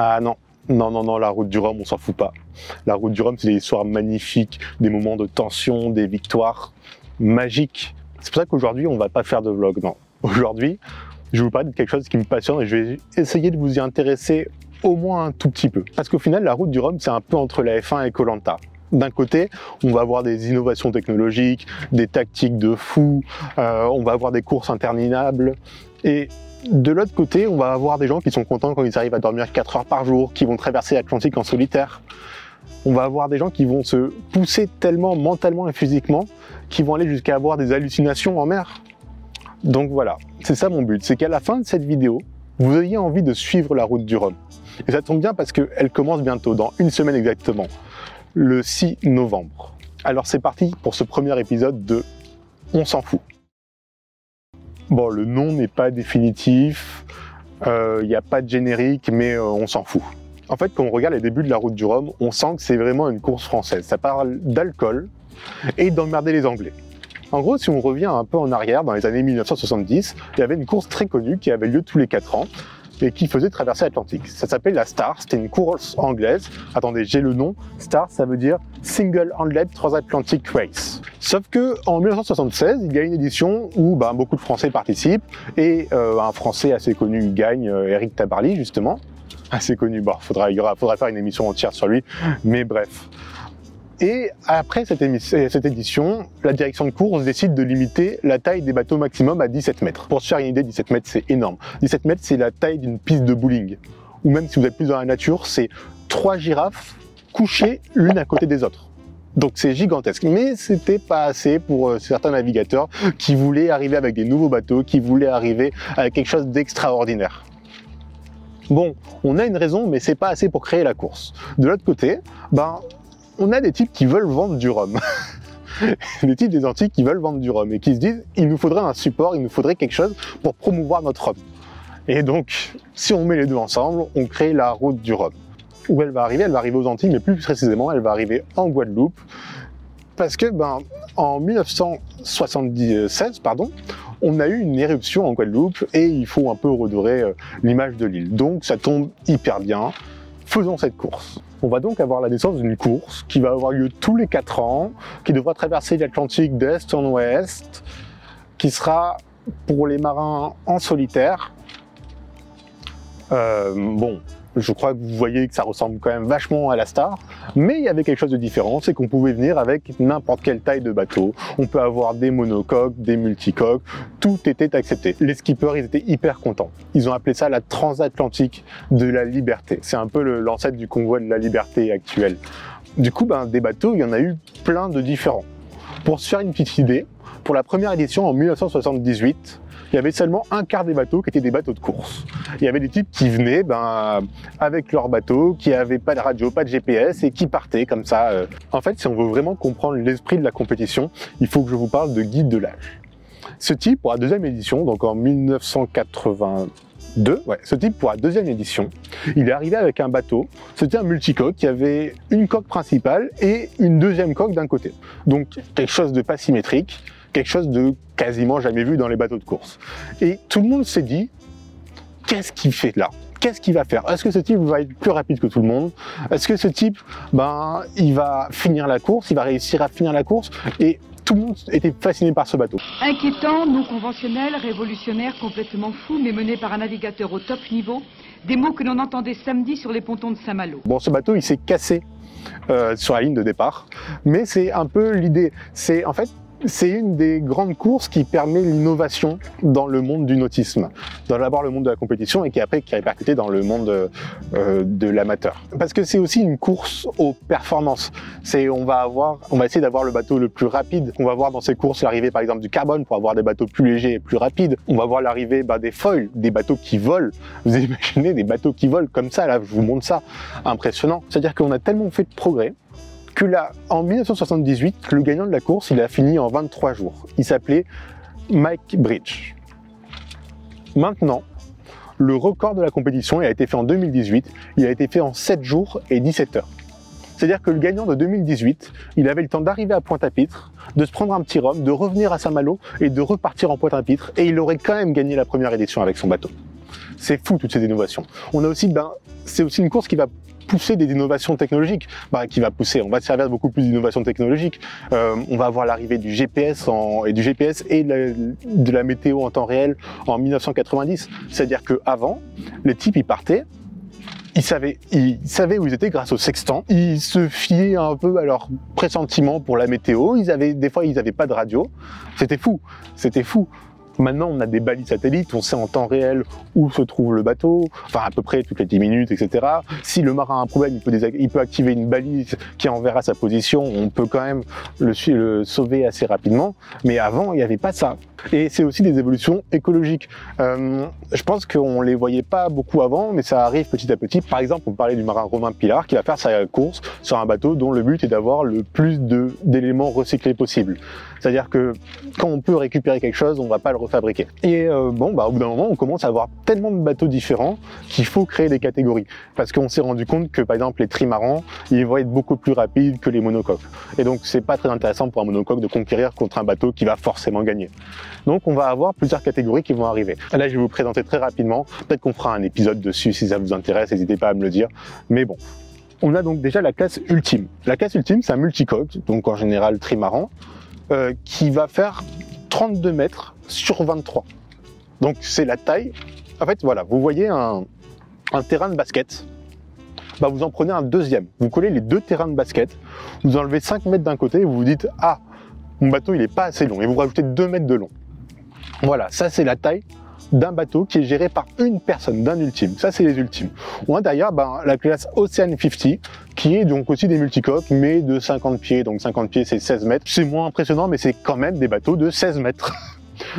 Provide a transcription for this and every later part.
Ah non, non, non, non, la route du Rhum, on s'en fout pas. La route du Rhum, c'est des histoires magnifiques, des moments de tension, des victoires magiques. C'est pour ça qu'aujourd'hui, on va pas faire de vlog, non. Aujourd'hui, je vais vous parler de quelque chose qui me passionne et je vais essayer de vous y intéresser au moins un tout petit peu. Parce qu'au final, la route du Rhum, c'est un peu entre la F1 et Koh Lanta. D'un côté, on va avoir des innovations technologiques, des tactiques de fou, on va avoir des courses interminables. Et de l'autre côté, on va avoir des gens qui sont contents quand ils arrivent à dormir 4 heures par jour, qui vont traverser l'Atlantique en solitaire. On va avoir des gens qui vont se pousser tellement mentalement et physiquement qu'ils vont aller jusqu'à avoir des hallucinations en mer. Donc voilà, c'est ça mon but, c'est qu'à la fin de cette vidéo, vous ayez envie de suivre la route du Rhum. Et ça tombe bien parce qu'elle commence bientôt, dans une semaine exactement, le 6 novembre. Alors c'est parti pour ce premier épisode de On s'en fout. Bon, le nom n'est pas définitif, il n'y a pas de générique, mais on s'en fout. En fait, quand on regarde les débuts de la route du Rhum, on sent que c'est vraiment une course française. Ça parle d'alcool et d'emmerder les Anglais. En gros, si on revient un peu en arrière, dans les années 1970, il y avait une course très connue qui avait lieu tous les 4 ans et qui faisait traverser l'Atlantique. Ça s'appelait la Star, c'était une course anglaise. Attendez, j'ai le nom. Star, ça veut dire Single Handled Transatlantic Race. Sauf que en 1976, il y a une édition où beaucoup de Français participent et un Français assez connu gagne, Éric Tabarly justement. Assez connu, bon, faudra faire une émission entière sur lui, mais bref. Et après cette édition, la direction de course décide de limiter la taille des bateaux maximum à 17 mètres. Pour se faire une idée, 17 mètres c'est énorme. 17 mètres c'est la taille d'une piste de bowling. Ou même si vous êtes plus dans la nature, c'est 3 girafes couchées l'une à côté des autres. Donc c'est gigantesque, mais c'était pas assez pour certains navigateurs qui voulaient arriver avec des nouveaux bateaux, qui voulaient arriver avec quelque chose d'extraordinaire. Bon, on a une raison, mais c'est pas assez pour créer la course. De l'autre côté, on a des types qui veulent vendre du rhum. Des types des Antilles qui veulent vendre du rhum et qui se disent il nous faudrait un support, il nous faudrait quelque chose pour promouvoir notre rhum. Et donc, si on met les deux ensemble, on crée la route du rhum. Où elle va arriver aux Antilles, mais plus précisément, elle va arriver en Guadeloupe. Parce que, en 1976, on a eu une éruption en Guadeloupe et il faut un peu redorer l'image de l'île. Donc ça tombe hyper bien. Faisons cette course. On va donc avoir la naissance d'une course qui va avoir lieu tous les 4 ans, qui devra traverser l'Atlantique d'est en ouest, qui sera pour les marins en solitaire. Je crois que vous voyez que ça ressemble quand même vachement à la Star, mais il y avait quelque chose de différent, c'est qu'on pouvait venir avec n'importe quelle taille de bateau. On peut avoir des monocoques, des multicoques, tout était accepté. Les skippers, ils étaient hyper contents. Ils ont appelé ça la transatlantique de la liberté. C'est un peu l'ancêtre du convoi de la liberté actuel. Du coup, des bateaux, il y en a eu plein de différents. Pour se faire une petite idée, pour la première édition en 1978, il y avait seulement un quart des bateaux qui étaient des bateaux de course. Il y avait des types qui venaient avec leur bateau, qui n'avaient pas de radio, pas de GPS et qui partaient comme ça. En fait, si on veut vraiment comprendre l'esprit de la compétition, il faut que je vous parle de Guy Delage. Ce type, pour la deuxième édition, donc en 1982, ce type pour la deuxième édition, il est arrivé avec un bateau. C'était un multicoque qui avait une coque principale et une deuxième coque d'un côté. Donc quelque chose de pas symétrique, quelque chose de quasiment jamais vu dans les bateaux de course. Et tout le monde s'est dit, qu'est-ce qu'il fait là? Qu'est-ce qu'il va faire? Est-ce que ce type va être plus rapide que tout le monde? Est-ce que ce type, il va finir la course? Il va réussir à finir la course? Et tout le monde était fasciné par ce bateau. Inquiétant, non conventionnel, révolutionnaire, complètement fou, mais mené par un navigateur au top niveau. Des mots que l'on entendait samedi sur les pontons de Saint-Malo. Bon, ce bateau, il s'est cassé sur la ligne de départ, mais c'est un peu l'idée. C'est une des grandes courses qui permet l'innovation dans le monde du nautisme, d'abord le monde de la compétition et qui est répercuté dans le monde de l'amateur. Parce que c'est aussi une course aux performances. On va essayer d'avoir le bateau le plus rapide. On va voir dans ces courses l'arrivée par exemple du carbone pour avoir des bateaux plus légers et plus rapides. On va voir l'arrivée des foils, des bateaux qui volent. Vous imaginez des bateaux qui volent comme ça, là je vous montre ça, impressionnant. C'est-à-dire qu'on a tellement fait de progrès que là, en 1978, le gagnant de la course, il a fini en 23 jours. Il s'appelait Mike Bridge. Maintenant, le record de la compétition, il a été fait en 2018, il a été fait en 7 jours et 17 heures. C'est-à-dire que le gagnant de 2018, il avait le temps d'arriver à Pointe-à-Pitre, de se prendre un petit rhum, de revenir à Saint-Malo et de repartir en Pointe-à-Pitre, et il aurait quand même gagné la première édition avec son bateau. C'est fou toutes ces innovations. On a aussi, c'est aussi une course qui va pousser des innovations technologiques, on va se servir de beaucoup plus d'innovations technologiques. On va avoir l'arrivée du GPS et de la météo en temps réel en 1990. C'est-à-dire qu'avant, les types ils partaient, ils savaient où ils étaient grâce au sextant. Ils se fiaient un peu à leur pressentiment pour la météo. Des fois, ils n'avaient pas de radio. C'était fou. Maintenant, on a des balises satellites, on sait en temps réel où se trouve le bateau, enfin à peu près toutes les 10 minutes, etc. Si le marin a un problème, il peut activer une balise qui enverra sa position, on peut quand même le sauver assez rapidement. Mais avant, il n'y avait pas ça. Et c'est aussi des évolutions écologiques. Je pense qu'on ne les voyait pas beaucoup avant, mais ça arrive petit à petit. Par exemple, on parlait du marin Romain Pilar qui va faire sa course sur un bateau dont le but est d'avoir le plus d'éléments recyclés possible. C'est-à-dire que quand on peut récupérer quelque chose, on ne va pas le refabriquer. Et au bout d'un moment, on commence à avoir tellement de bateaux différents qu'il faut créer des catégories. Parce qu'on s'est rendu compte que, par exemple, les trimarans, ils vont être beaucoup plus rapides que les monocoques. Et donc, c'est pas très intéressant pour un monocoque de conquérir contre un bateau qui va forcément gagner. Donc, on va avoir plusieurs catégories qui vont arriver. Là, je vais vous présenter très rapidement. Peut-être qu'on fera un épisode dessus si ça vous intéresse, n'hésitez pas à me le dire. Mais bon. On a donc déjà la classe ultime. La classe ultime, c'est un multicoque, donc en général trimaran, qui va faire 32 mètres sur 23. Donc c'est la taille. En fait, voilà, vous voyez un terrain de basket. Vous en prenez un deuxième. Vous collez les deux terrains de basket. Vous enlevez 5 mètres d'un côté et vous vous dites « Ah, mon bateau, il n'est pas assez long. » Et vous rajoutez 2 mètres de long. Voilà, ça c'est la taille d'un bateau qui est géré par une personne, d'un ultime. Ça, c'est les ultimes. On a d'ailleurs la classe Ocean 50, qui est donc aussi des multicoques, mais de 50 pieds. Donc 50 pieds, c'est 16 mètres. C'est moins impressionnant, mais c'est quand même des bateaux de 16 mètres.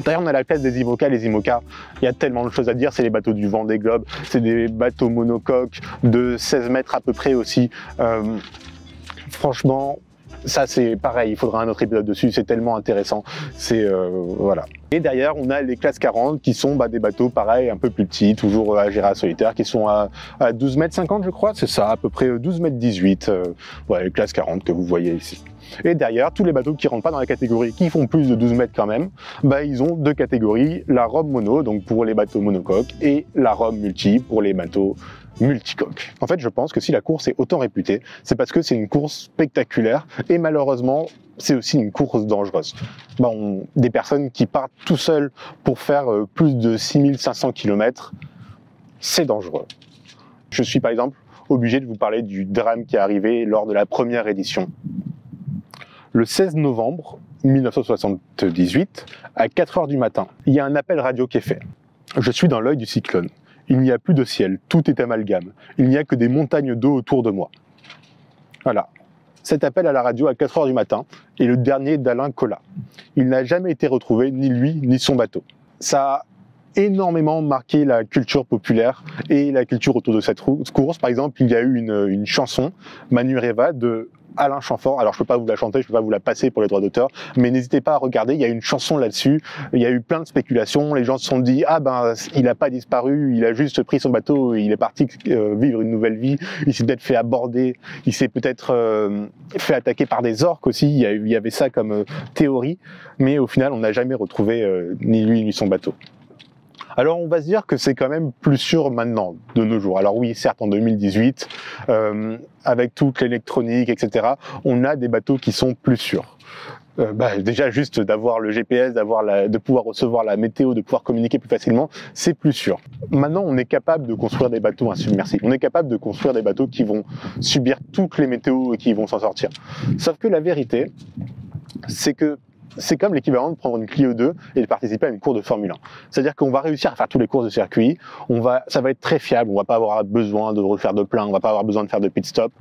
D'ailleurs, on a la classe des IMOCA. Les IMOCA, il y a tellement de choses à dire. C'est les bateaux du Vendée Globe. C'est des bateaux monocoques de 16 mètres à peu près aussi. Franchement, ça c'est pareil, il faudra un autre épisode dessus, c'est tellement intéressant. Voilà. Et derrière, on a les classes 40 qui sont des bateaux pareil, un peu plus petits, toujours à gérer à solitaire, qui sont à 12 mètres 50 je crois, c'est ça, à peu près 12 mètres 18, ouais, les classes 40 que vous voyez ici. Et derrière, tous les bateaux qui rentrent pas dans la catégorie, qui font plus de 12 mètres quand même, ils ont deux catégories, la robe mono, donc pour les bateaux monocoques, et la robe multi pour les bateaux multicoques. En fait, je pense que si la course est autant réputée, c'est parce que c'est une course spectaculaire, et malheureusement, c'est aussi une course dangereuse. Des personnes qui partent tout seuls pour faire plus de 6500 km, c'est dangereux. Je suis par exemple obligé de vous parler du drame qui est arrivé lors de la première édition. Le 16 novembre 1978, à 4 h du matin, il y a un appel radio qui est fait. Je suis dans l'œil du cyclone. Il n'y a plus de ciel, tout est amalgame. Il n'y a que des montagnes d'eau autour de moi. Voilà. Cet appel à la radio à 4 h du matin est le dernier d'Alain Colas. Il n'a jamais été retrouvé, ni lui, ni son bateau. Ça a énormément marqué la culture populaire et la culture autour de cette course. Par exemple, il y a eu une chanson, Manureva, de Alain Chamfort. Alors je peux pas vous la chanter, je peux pas vous la passer pour les droits d'auteur, mais n'hésitez pas à regarder, il y a une chanson là-dessus, il y a eu plein de spéculations, les gens se sont dit il a pas disparu, il a juste pris son bateau, il est parti vivre une nouvelle vie, il s'est peut-être fait aborder, il s'est peut-être fait attaquer par des orques aussi, il y avait ça comme théorie, mais au final on n'a jamais retrouvé ni lui ni son bateau. Alors on va se dire que c'est quand même plus sûr maintenant, de nos jours. Alors oui, certes en 2018, avec toute l'électronique, etc., on a des bateaux qui sont plus sûrs. Déjà juste d'avoir le GPS, de pouvoir recevoir la météo, de pouvoir communiquer plus facilement, c'est plus sûr. Maintenant, on est capable de construire des bateaux insubmersibles. On est capable de construire des bateaux qui vont subir toutes les météos et qui vont s'en sortir. Sauf que la vérité, c'est que c'est comme l'équivalent de prendre une Clio 2 et de participer à une course de Formule 1. C'est-à-dire qu'on va réussir à faire toutes les courses de circuit, ça va être très fiable, on va pas avoir besoin de refaire de plein, on va pas avoir besoin de faire de pit stop,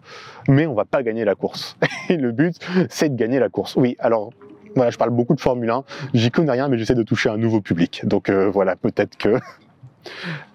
mais on va pas gagner la course. Et le but, c'est de gagner la course. Oui, alors voilà, je parle beaucoup de Formule 1, j'y connais rien, mais j'essaie de toucher un nouveau public. Donc voilà, peut-être que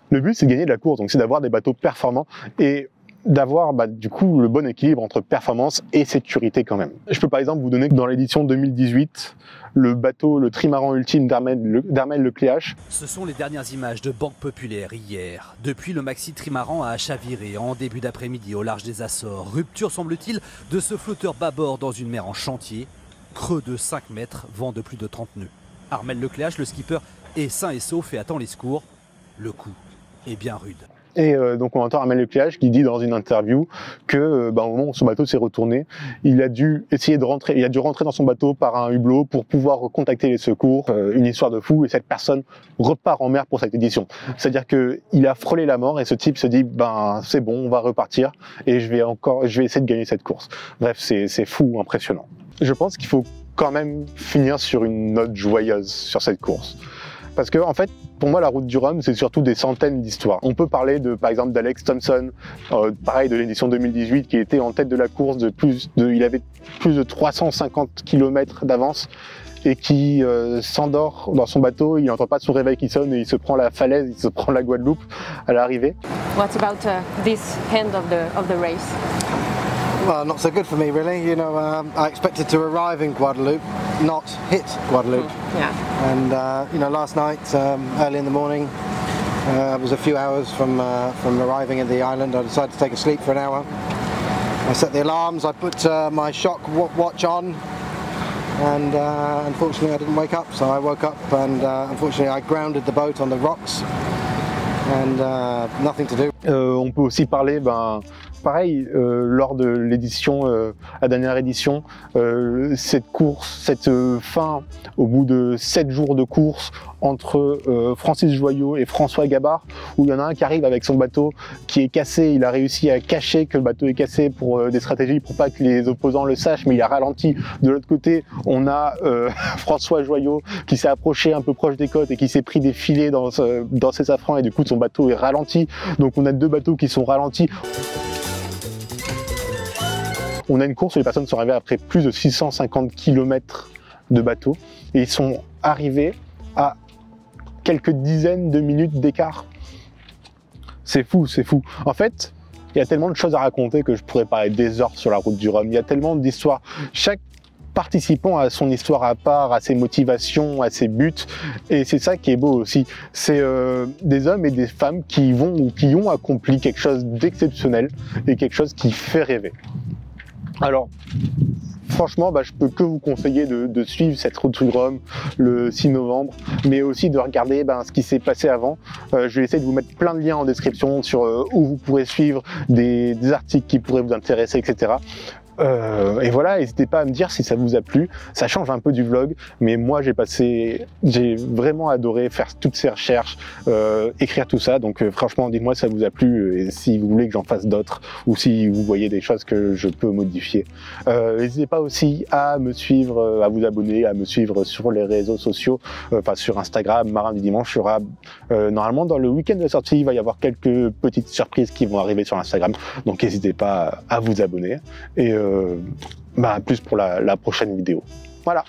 le but, c'est de gagner de la course, donc c'est d'avoir des bateaux performants et d'avoir du coup le bon équilibre entre performance et sécurité quand même. Je peux par exemple vous donner que dans l'édition 2018, le bateau, le trimaran ultime d'Armel Lecléache. Ce sont les dernières images de Banque Populaire hier. Depuis, le maxi trimaran a chaviré en début d'après-midi au large des Açores. Rupture, semble-t-il, de ce flotteur bâbord dans une mer en chantier. Creux de 5 mètres, vent de plus de 30 nœuds. Armel Lecléache, le skipper, est sain et sauf et attend les secours. Le coup et bien rude. Et donc on entend Armel Lecléache qui dit dans une interview que au moment où son bateau s'est retourné, il a dû rentrer dans son bateau par un hublot pour pouvoir contacter les secours. Une histoire de fou, et cette personne repart en mer pour cette édition. C'est-à-dire que il a frôlé la mort et ce type se dit c'est bon, on va repartir et je vais essayer de gagner cette course. Bref, c'est fou, impressionnant. Je pense qu'il faut quand même finir sur une note joyeuse sur cette course. Parce que, en fait, pour moi, la route du Rhum, c'est surtout des centaines d'histoires. On peut parler par exemple, d'Alex Thompson, pareil, de l'édition 2018, qui était en tête de la course il avait plus de 350 km d'avance et qui s'endort dans son bateau, il n'entend pas son réveil qui sonne et il se prend la falaise, il se prend la Guadeloupe à l'arrivée. What about this end of the race? Well, not so good for me, really. You know, I expected to arrive in Guadeloupe, not hit Guadeloupe. Yeah. And you know, last night, early in the morning, I was a few hours from arriving at the island. I decided to take a sleep for an hour. I set the alarms. I put my shock watch on, and unfortunately, I didn't wake up. So I woke up, and unfortunately, I grounded the boat on the rocks, and nothing to do. On peut aussi parler, pareil, lors de l'édition, la dernière édition, cette course, cette fin, au bout de 7 jours de course, entre Francis Joyaux et François Gabard, où il y en a un qui arrive avec son bateau qui est cassé. Il a réussi à cacher que le bateau est cassé pour des stratégies pour pas que les opposants le sachent, mais il a ralenti. De l'autre côté, on a François Joyaux qui s'est approché un peu proche des côtes et qui s'est pris des filets dans ses safrans, et du coup son bateau est ralenti. Donc on a 2 bateaux qui sont ralentis. On a une course où les personnes sont arrivées après plus de 650 km de bateau et ils sont arrivés à quelques dizaines de minutes d'écart. C'est fou, c'est fou. En fait, il y a tellement de choses à raconter que je pourrais parler des heures sur la route du Rhum. Il y a tellement d'histoires. Chaque participant a son histoire à part, a ses motivations, a ses buts, et c'est ça qui est beau aussi. C'est des hommes et des femmes qui vont ou qui ont accompli quelque chose d'exceptionnel et quelque chose qui fait rêver. Alors, franchement, je peux que vous conseiller de suivre cette route du Rhum le 6 novembre, mais aussi de regarder ce qui s'est passé avant. Je vais essayer de vous mettre plein de liens en description sur où vous pourrez suivre des articles qui pourraient vous intéresser, etc. Et voilà, n'hésitez pas à me dire si ça vous a plu. Ça change un peu du vlog, mais moi j'ai vraiment adoré faire toutes ces recherches, écrire tout ça. Donc franchement, dites-moi si ça vous a plu et si vous voulez que j'en fasse d'autres, ou si vous voyez des choses que je peux modifier. N'hésitez pas aussi à me suivre, à vous abonner, à me suivre sur les réseaux sociaux, sur Instagram. Marin du Dimanche sera normalement dans le week-end de la sortie. Il va y avoir quelques petites surprises qui vont arriver sur Instagram, donc n'hésitez pas à vous abonner. Et plus pour la prochaine vidéo. Voilà.